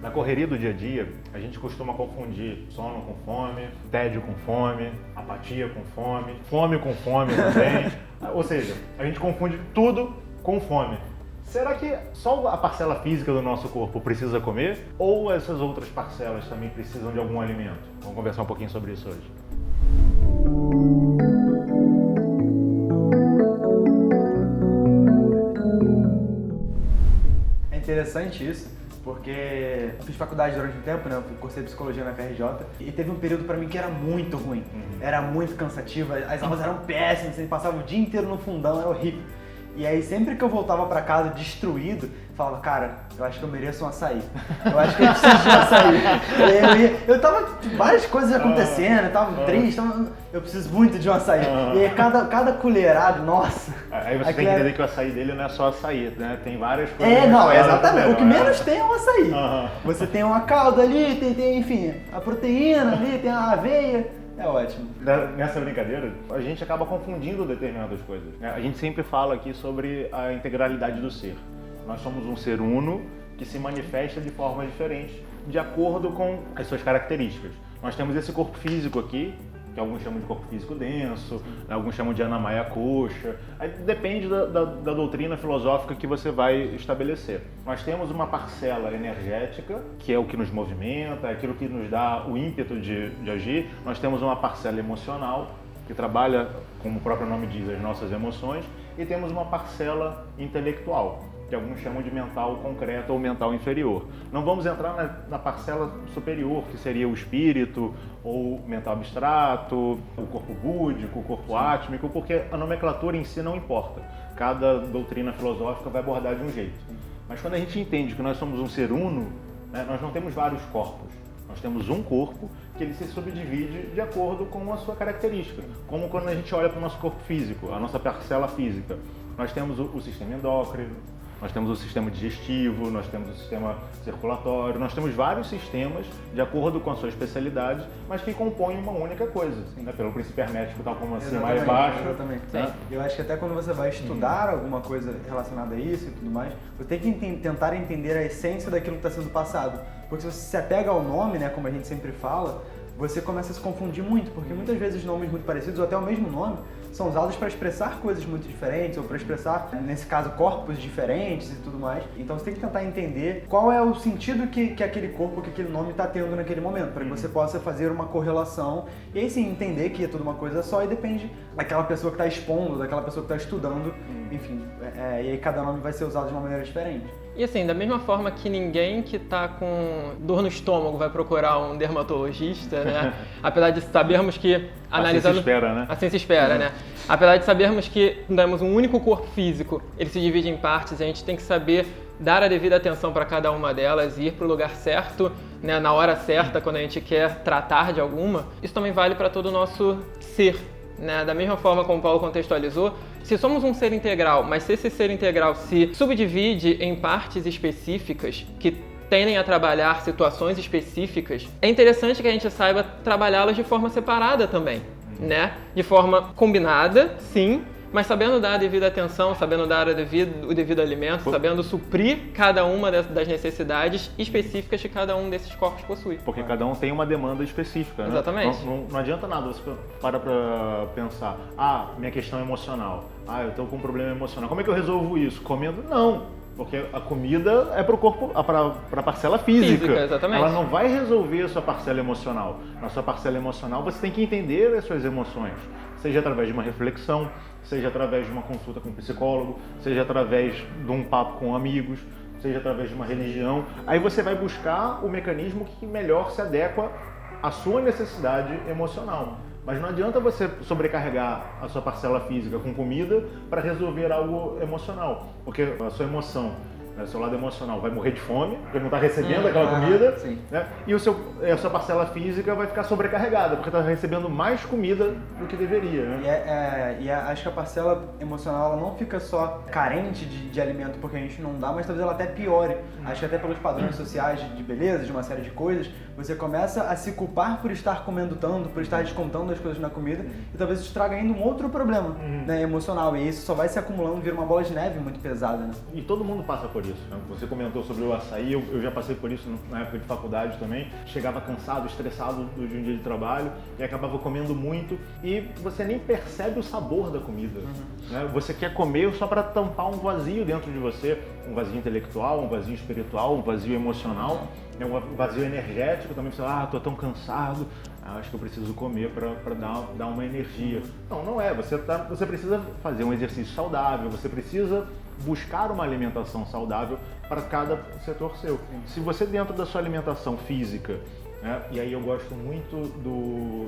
Na correria do dia a dia, a gente costuma confundir sono com fome, tédio com fome, apatia com fome com fome também. Ou seja, a gente confunde tudo com fome. Será que só a parcela física do nosso corpo precisa comer? Ou essas outras parcelas também precisam de algum alimento? Vamos conversar um pouquinho sobre isso hoje. É interessante isso, porque eu fiz faculdade durante um tempo, né? Eu cursei psicologia na FRJ e teve um período pra mim que era muito ruim. Era muito cansativo, as aulas eram péssimas, você passava o dia inteiro no fundão, era horrível. E aí sempre que eu voltava pra casa destruído, falava, cara, eu acho que eu mereço um açaí. Eu acho que eu preciso de um açaí. Eu tava, várias coisas acontecendo, eu tava triste, eu preciso muito de um açaí. E aí cada colherada, nossa. Aí você tem que entender que o açaí dele não é só açaí, né? Tem várias coisas. Exatamente. O que menos tem é o açaí. Você tem uma calda ali, tem, enfim, a proteína ali, tem a aveia. É ótimo. Nessa brincadeira, a gente acaba confundindo determinadas coisas. A gente sempre fala aqui sobre a integralidade do ser. Nós somos um ser uno que se manifesta de formas diferentes, de acordo com as suas características. Nós temos esse corpo físico aqui, que alguns chamam de corpo físico denso, alguns chamam de anamaya coxa. Aí depende da doutrina filosófica que você vai estabelecer. Nós temos uma parcela energética, que é o que nos movimenta, é aquilo que nos dá o ímpeto de agir. Nós temos uma parcela emocional, que trabalha, como o próprio nome diz, as nossas emoções. E temos uma parcela intelectual, que alguns chamam de mental concreto ou mental inferior. Não vamos entrar na parcela superior, que seria o espírito, ou mental abstrato, o corpo búdico, o corpo átmico, porque a nomenclatura em si não importa. Cada doutrina filosófica vai abordar de um jeito. Mas quando a gente entende que nós somos um ser uno, né, nós não temos vários corpos. Nós temos um corpo que ele se subdivide de acordo com a sua característica. Como quando a gente olha para o nosso corpo físico, a nossa parcela física. Nós temos o sistema endócrino, nós temos o sistema digestivo, nós temos o sistema circulatório, nós temos vários sistemas de acordo com a sua especialidade, mas que compõem uma única coisa, né? Pelo princípio hermético, tal como acima e baixo. Exatamente. Né? Eu acho que até quando você vai estudar alguma coisa relacionada a isso e tudo mais, você tem que tentar entender a essência daquilo que está sendo passado. Porque se você se apega ao nome, né, como a gente sempre fala, você começa a se confundir muito, porque muitas vezes nomes muito parecidos, ou até o mesmo nome, são usados para expressar coisas muito diferentes, ou para expressar, nesse caso, corpos diferentes e tudo mais. Então você tem que tentar entender qual é o sentido que aquele corpo, que aquele nome está tendo naquele momento, para que você possa fazer uma correlação e aí sim entender que é tudo uma coisa só e depende daquela pessoa que está expondo, daquela pessoa que está estudando, enfim. E aí cada nome vai ser usado de uma maneira diferente. E assim, da mesma forma que ninguém que está com dor no estômago vai procurar um dermatologista, né? Apesar de sabermos que analisando... Assim se espera, né? Assim se espera, né? Apesar de sabermos que temos um único corpo físico, ele se divide em partes, a gente tem que saber dar a devida atenção para cada uma delas e ir para o lugar certo, né? Na hora certa, quando a gente quer tratar de alguma. Isso também vale para todo o nosso ser. Né? Da mesma forma como o Paulo contextualizou, se somos um ser integral, mas se esse ser integral se subdivide em partes específicas que tendem a trabalhar situações específicas, é interessante que a gente saiba trabalhá-las de forma separada também, né? De forma combinada, sim, mas sabendo dar a devida atenção, sabendo dar o devido alimento, sabendo suprir cada uma das necessidades específicas que cada um desses corpos possui. Porque cada um tem uma demanda específica, né? Exatamente. Não adianta nada você para pensar, minha questão é emocional, eu estou com um problema emocional, como é que eu resolvo isso? Comendo? Não. Porque a comida é para o corpo, para a parcela física. Exatamente. Ela não vai resolver a sua parcela emocional. Na sua parcela emocional você tem que entender as suas emoções, seja através de uma reflexão, seja através de uma consulta com um psicólogo, seja através de um papo com amigos, seja através de uma religião. Aí você vai buscar o mecanismo que melhor se adequa à sua necessidade emocional. Mas não adianta você sobrecarregar a sua parcela física com comida para resolver algo emocional, porque a sua emoção, né, seu lado emocional vai morrer de fome, porque não está recebendo aquela comida, né, e a sua parcela física vai ficar sobrecarregada, porque está recebendo mais comida do que deveria. Né? Acho que a parcela emocional ela não fica só carente de alimento porque a gente não dá, mas talvez ela até piore. Acho que até pelos padrões sociais de beleza, de uma série de coisas, você começa a se culpar por estar comendo tanto, por estar descontando as coisas na comida, e talvez isso traga ainda um outro problema, né, emocional, e isso só vai se acumulando, vira uma bola de neve muito pesada. Né? E todo mundo passa por por isso, né? Você comentou sobre o açaí, eu já passei por isso na época de faculdade também. Chegava cansado, estressado de um dia de trabalho e acabava comendo muito e você nem percebe o sabor da comida. Né? Você quer comer só para tampar um vazio dentro de você, um vazio intelectual, um vazio espiritual, um vazio emocional, né? Um vazio energético também. Você fala, tô tão cansado, acho que eu preciso comer para dar uma energia. Não é. Você precisa fazer um exercício saudável, você precisa buscar uma alimentação saudável para cada setor seu. Se você dentro da sua alimentação física, né, e aí eu gosto muito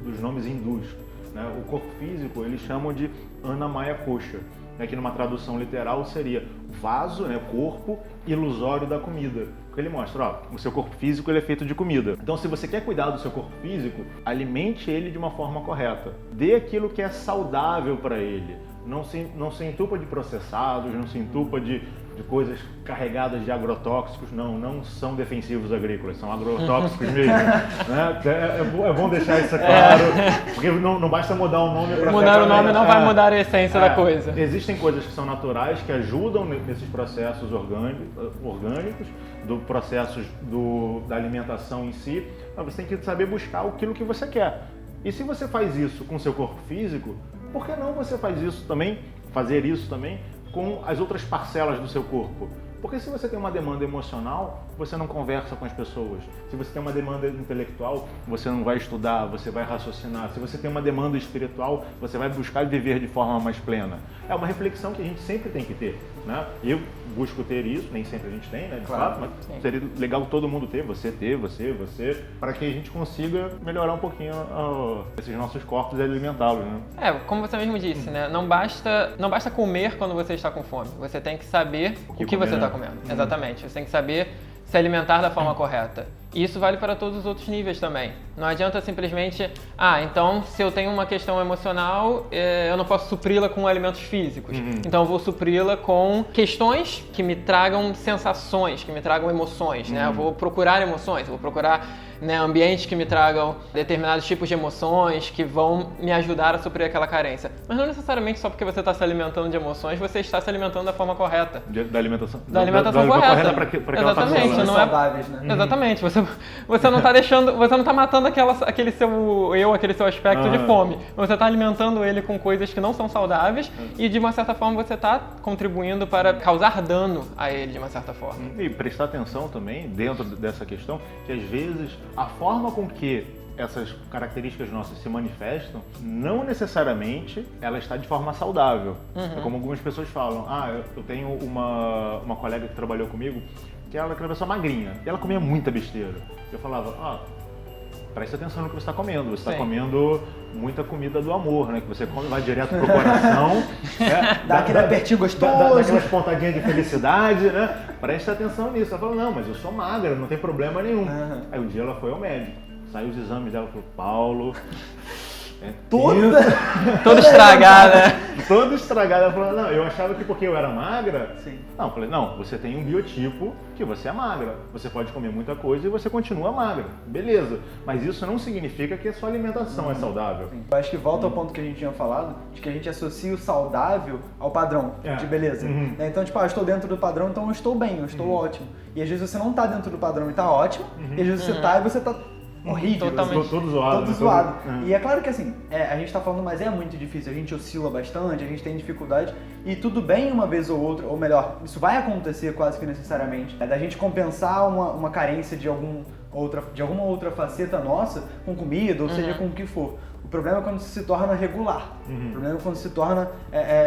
dos nomes hindus, né, o corpo físico eles chamam de Annamaya Kosha, né, que numa tradução literal seria vaso, né, corpo ilusório da comida. Porque ele mostra, o seu corpo físico ele é feito de comida. Então, se você quer cuidar do seu corpo físico, alimente ele de uma forma correta. Dê aquilo que é saudável para ele. Não se entupa de processados, não se entupa de coisas carregadas de agrotóxicos. Não são defensivos agrícolas, são agrotóxicos mesmo. Né? É bom deixar isso claro, porque não basta mudar o nome para mudar o nome não vai mudar a essência da coisa. Existem coisas que são naturais, que ajudam nesses processos orgânicos, do processos da alimentação em si, mas você tem que saber buscar aquilo que você quer. E se você faz isso com o seu corpo físico, por que não você fazer isso também com as outras parcelas do seu corpo? Porque se você tem uma demanda emocional, você não conversa com as pessoas. Se você tem uma demanda intelectual, você não vai estudar, você vai raciocinar. Se você tem uma demanda espiritual, você vai buscar viver de forma mais plena. É uma reflexão que a gente sempre tem que ter, né? Eu busco ter isso, nem sempre a gente tem, né? De fato, mas seria legal todo mundo ter, você, para que a gente consiga melhorar um pouquinho esses nossos corpos e alimentá-los, né? Como você mesmo disse, né? Não basta comer quando você está com fome. Você tem que saber o que você está comendo. Exatamente. Você tem que saber se alimentar da forma correta. E isso vale para todos os outros níveis também. Não adianta simplesmente, então se eu tenho uma questão emocional, eu não posso supri-la com alimentos físicos. Então eu vou supri-la com questões que me tragam sensações, que me tragam emoções, né? Eu vou procurar emoções, vou procurar, né, ambientes que me tragam determinados tipos de emoções que vão me ajudar a suprir aquela carência. Mas não necessariamente só porque você está se alimentando de emoções, você está se alimentando da forma correta. Da alimentação correta. Para aquela exatamente, parcela. não saudáveis, né? Exatamente. Você não está deixando, você não está matando aquele seu aspecto de fome. Você está alimentando ele com coisas que não são saudáveis e de uma certa forma você está contribuindo para causar dano a ele de uma certa forma. E prestar atenção também dentro dessa questão que às vezes a forma com que essas características nossas se manifestam, não necessariamente ela está de forma saudável. É como algumas pessoas falam, eu tenho uma colega que trabalhou comigo, que ela era uma pessoa magrinha, e ela comia muita besteira. Eu falava, preste atenção no que você está comendo, você está comendo muita comida do amor, né? Que você come, vai direto pro coração, né? Dá aquele apertinho gostoso, dá aquelas pontadinhas de felicidade, né? Preste atenção nisso. Ela falou, não, mas eu sou magra, não tem problema nenhum. Aí um dia ela foi ao médico, saiu os exames dela, falou, Paulo... Toda estragada. Toda estragada. Ela falou, não, eu achava que porque eu era magra... Sim. Não, eu falei, não, você tem um biotipo que você é magra. Você pode comer muita coisa e você continua magra. Beleza. Mas isso não significa que a sua alimentação é saudável. Sim. Eu acho que volta ao ponto que a gente tinha falado, de que a gente associa o saudável ao padrão de beleza. Então, tipo, eu estou dentro do padrão, então eu estou bem, eu estou ótimo. E às vezes você não está dentro do padrão e está ótimo, e às vezes você está e você está... horrível, totalmente. Todo zoado. Todo zoado. E é claro que assim, a gente tá falando, mas é muito difícil, a gente oscila bastante, a gente tem dificuldade, e tudo bem uma vez ou outra, ou melhor, isso vai acontecer quase que necessariamente, da gente compensar uma carência de alguma outra faceta nossa com comida, ou seja, com o que for. O problema é quando se torna regular, o problema é quando se torna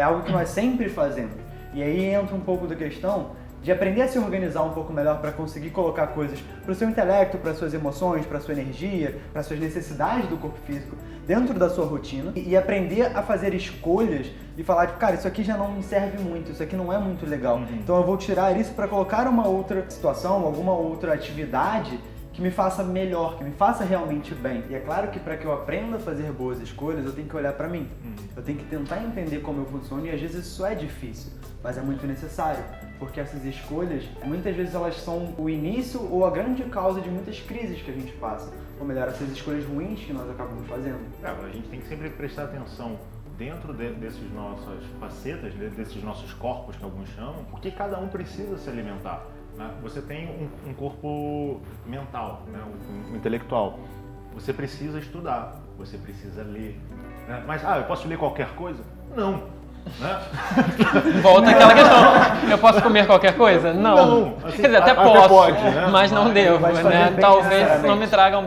algo que nós sempre fazemos. E aí entra um pouco da questão de aprender a se organizar um pouco melhor para conseguir colocar coisas para o seu intelecto, para suas emoções, para sua energia, para suas necessidades do corpo físico dentro da sua rotina e aprender a fazer escolhas e falar, tipo, cara, isso aqui já não me serve muito, isso aqui não é muito legal, então eu vou tirar isso para colocar uma outra situação, alguma outra atividade que me faça melhor, que me faça realmente bem. E é claro que para que eu aprenda a fazer boas escolhas, eu tenho que olhar para mim. Eu tenho que tentar entender como eu funciono e às vezes isso é difícil, mas é muito necessário, porque essas escolhas, muitas vezes elas são o início ou a grande causa de muitas crises que a gente passa. Ou melhor, essas escolhas ruins que nós acabamos fazendo. A gente tem que sempre prestar atenção dentro desses nossas facetas, desses nossos corpos que alguns chamam, o que cada um precisa se alimentar. Né? Você tem um corpo mental, né? um intelectual. Você precisa estudar, você precisa ler. Né? Mas, eu posso ler qualquer coisa? Não. Né? Volta àquela questão. Eu posso comer qualquer coisa? Não. Assim, Quer dizer, até até posso, pode, né? mas não devo, vai te fazer né? bem Talvez necessariamente. não me traga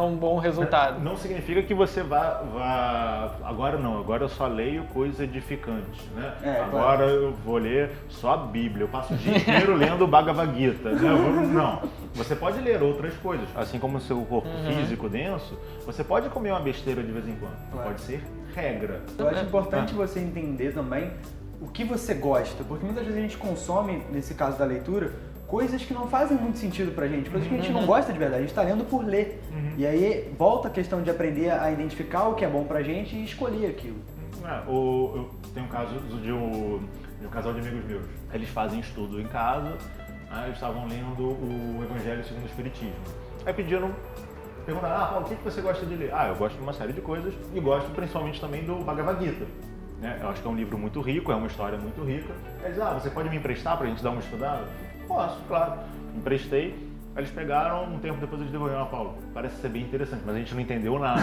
um bom resultado. Não significa que você vá agora não, agora eu só leio coisa edificante, né? Agora eu vou ler só a Bíblia, eu passo o dia inteiro lendo o Bhagavad Gita, né? Não, você pode ler outras coisas, assim como o seu corpo físico denso, você pode comer uma besteira de vez em quando, não pode ser regra. Eu acho importante você entender também o que você gosta, porque muitas vezes a gente consome, nesse caso da leitura, coisas que não fazem muito sentido pra gente, coisas que a gente não gosta de verdade, a gente tá lendo por ler. E aí volta a questão de aprender a identificar o que é bom pra gente e escolher aquilo. Eu tenho um caso de um casal de amigos meus, eles fazem estudo em casa, né? Eles estavam lendo o Evangelho segundo o Espiritismo. Aí perguntaram, Paulo, o que você gosta de ler? Eu gosto de uma série de coisas e gosto principalmente também do Bhagavad Gita. Né? Eu acho que é um livro muito rico, é uma história muito rica. Eles você pode me emprestar pra gente dar uma estudada? Posso, claro. Emprestei. Eles pegaram, um tempo depois eles devolveram, Paulo, parece ser bem interessante, mas a gente não entendeu nada.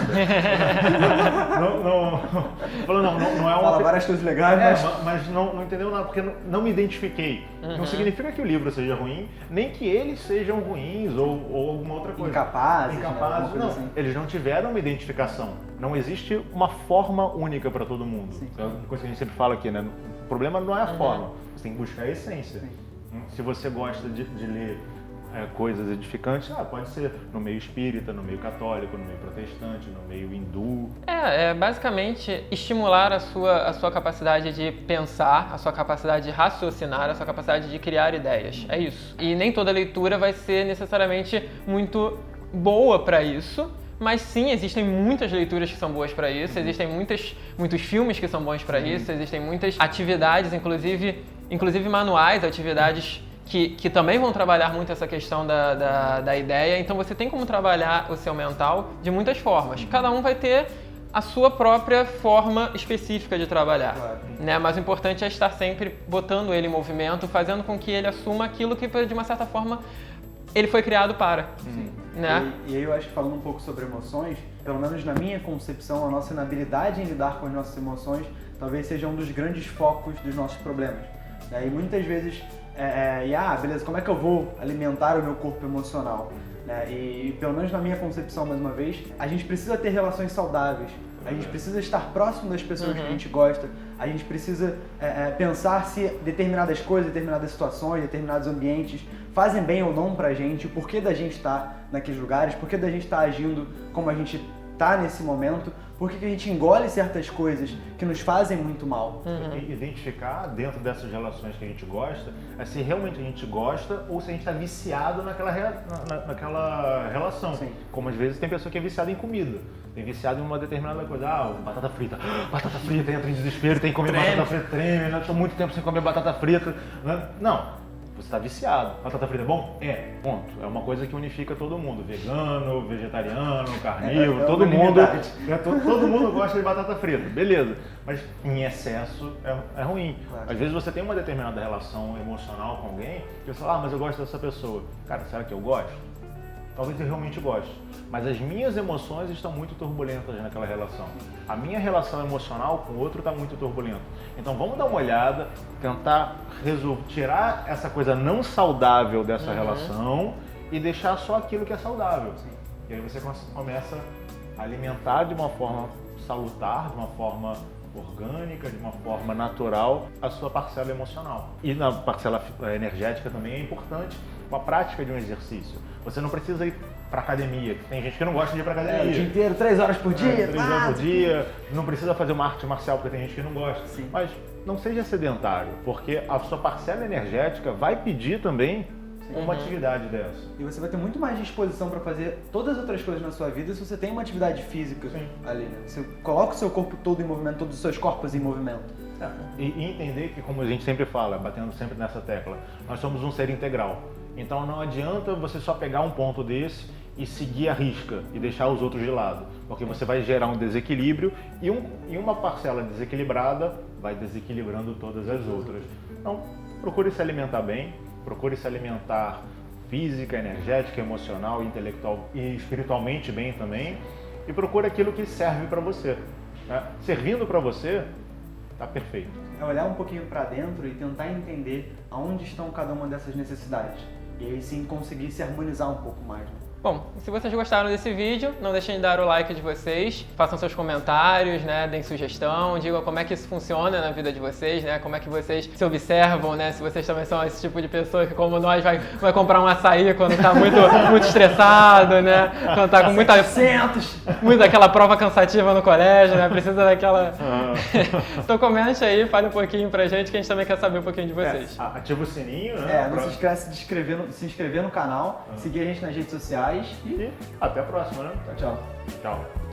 não é uma... Fala várias coisas legais, mas não entendeu nada, porque não me identifiquei. Não significa que o livro seja ruim, nem que eles sejam ruins ou alguma outra coisa. Incapazes, Não, assim. Eles não tiveram uma identificação. Não existe uma forma única para todo mundo. É uma coisa que a gente sempre fala aqui, né? O problema não é a forma, você tem que buscar a essência. Se você gosta de ler coisas edificantes, pode ser no meio espírita, no meio católico, no meio protestante, no meio hindu. Basicamente estimular a sua capacidade de pensar, a sua capacidade de raciocinar, a sua capacidade de criar ideias. É isso. E nem toda leitura vai ser necessariamente muito boa para isso, mas sim, existem muitas leituras que são boas para isso, existem muitos filmes que são bons para isso, existem muitas atividades, inclusive manuais, atividades que também vão trabalhar muito essa questão da ideia. Então você tem como trabalhar o seu mental de muitas formas. Cada um vai ter a sua própria forma específica de trabalhar. Claro. Né? Mas o importante é estar sempre botando ele em movimento, fazendo com que ele assuma aquilo que, de uma certa forma, ele foi criado para. Né? E aí eu acho que falando um pouco sobre emoções, pelo menos na minha concepção, a nossa inabilidade em lidar com as nossas emoções talvez seja um dos grandes focos dos nossos problemas. E muitas vezes, beleza, como é que eu vou alimentar o meu corpo emocional? E pelo menos na minha concepção, mais uma vez, a gente precisa ter relações saudáveis, a gente precisa estar próximo das pessoas que a gente gosta, a gente precisa pensar se determinadas coisas, determinadas situações, determinados ambientes fazem bem ou não pra gente, o porquê da gente estar naqueles lugares, porquê da gente estar agindo como a gente está nesse momento, por que a gente engole certas coisas que nos fazem muito mal. Identificar dentro dessas relações que a gente gosta, se realmente a gente gosta ou se a gente está viciado naquela relação. Sim. Como às vezes tem pessoa que é viciada em comida, tem viciado em uma determinada coisa, batata frita, entra em desespero, tem que comer batata frita, treme, estou muito tempo sem comer batata frita. Não. Você está viciado. Batata frita é bom? Ponto. É uma coisa que unifica todo mundo. Vegano, vegetariano, carnívoro, todo mundo. Todo mundo gosta de batata frita. Beleza. Mas em excesso é ruim. Claro. Às vezes você tem uma determinada relação emocional com alguém e você fala, mas eu gosto dessa pessoa. Cara, será que eu gosto? Talvez eu realmente goste. Mas as minhas emoções estão muito turbulentas naquela relação. A minha relação emocional com o outro está muito turbulenta. Então vamos dar uma olhada, tentar tirar essa coisa não saudável dessa relação e deixar só aquilo que é saudável. Sim. E aí você começa a alimentar de uma forma salutar, de uma forma orgânica, de uma forma natural, a sua parcela emocional. E na parcela energética também é importante a prática de um exercício. Você não precisa ir para academia. Tem gente que não gosta de ir para academia. O dia inteiro, 3 horas por dia. 3 horas por dia. Não precisa fazer uma arte marcial, porque tem gente que não gosta. Sim. Mas não seja sedentário, porque a sua parcela energética vai pedir também uma atividade dessa. E você vai ter muito mais disposição para fazer todas as outras coisas na sua vida se você tem uma atividade física ali, né? Você coloca o seu corpo todo em movimento, todos os seus corpos em movimento. E entender que, como a gente sempre fala, batendo sempre nessa tecla, nós somos um ser integral. Então não adianta você só pegar um ponto desse e seguir a risca e deixar os outros de lado, porque você vai gerar um desequilíbrio e uma parcela desequilibrada vai desequilibrando todas as outras. Então, procure se alimentar bem, procure se alimentar física, energética, emocional, intelectual e espiritualmente bem também, e procure aquilo que serve para você. Né? Servindo para você, tá perfeito. É olhar um pouquinho para dentro e tentar entender aonde estão cada uma dessas necessidades. E aí sim conseguir se harmonizar um pouco mais. Né? Bom, se vocês gostaram desse vídeo, não deixem de dar o like de vocês, façam seus comentários, né, deem sugestão, digam como é que isso funciona na vida de vocês, né, como é que vocês se observam, né, se vocês também são esse tipo de pessoa que, como nós, vai comprar um açaí quando tá muito estressado, né, quando tá com muita aquela prova cansativa no colégio, né, precisa daquela... Então comente aí, fale um pouquinho pra gente, que a gente também quer saber um pouquinho de vocês. Ativa o sininho, né? Não se esquece de se inscrever no canal, seguir a gente nas redes sociais e até a próxima, né? Tchau. Tchau.